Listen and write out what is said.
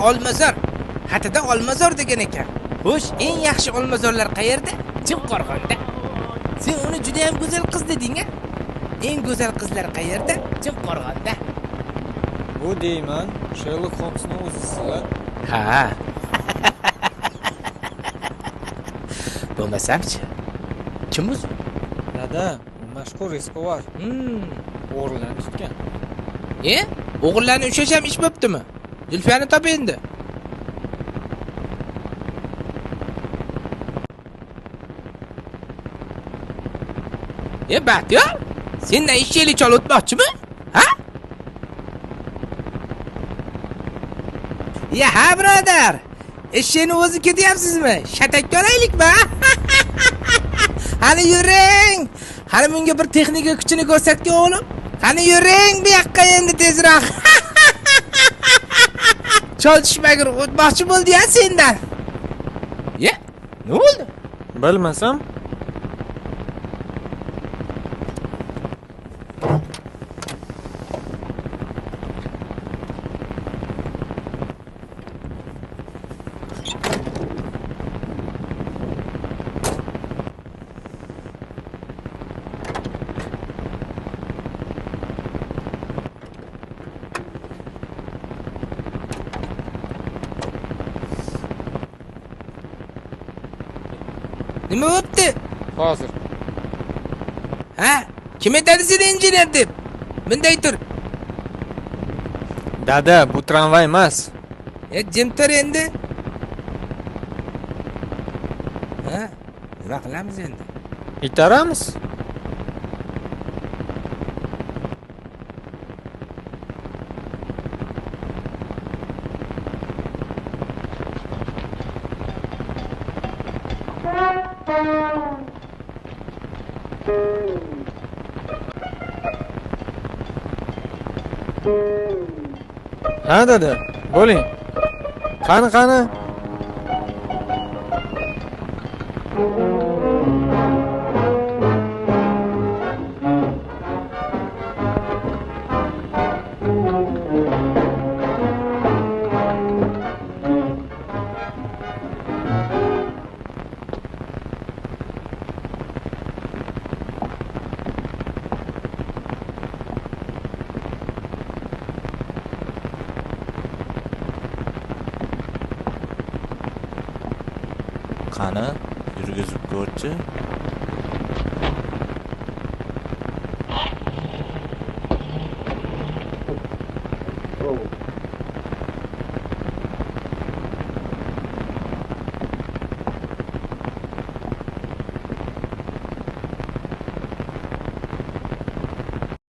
Olmazor. Xatida Olmazor degan ekan. Xo'sh, eng yaxshi olmazorlar qayerda? Chimqo'rg'onda. Sen uni juda ham go'zal qiz deding-a? Eng go'zal qizlar qayerda? Chimqo'rg'onda. Bu deyman, Sherlock Holmesning o'zisiz-a? Ha. Bo'lmasam-chi. Kim o'zi? Dada, mashhur eskovar. O'g'rilarni tutgan. O'g'illarni ushlash ham ish bo'ptimi? Zulfiyani top endi. Baxtiyor, sendan ishchili chol o'tmoqchimi? Ha? Ha, birodar. Ishni o'zi ketyapsizmi? Shatakka olaylikmi? Qani yuring. Qani menga bir texnika kuchini ko'rsatgan o'g'lim. Qani yuring bu yoqqa endi tezroq. Chol tushmagur o'tmoqchi bo'ldi-ya sendan. Nima bo'ldi? Bilmasam. Nima bo'pti? Hozir. Ha? Kim aytadi sen injener deb? Bunday tur. Dada, bu tramvay emas. Jim tur endi. Ha? Nima qilamiz endi? Itaramiz. Ha dada, bo'ling. Qani. Qani, yurgizib ko'rchi.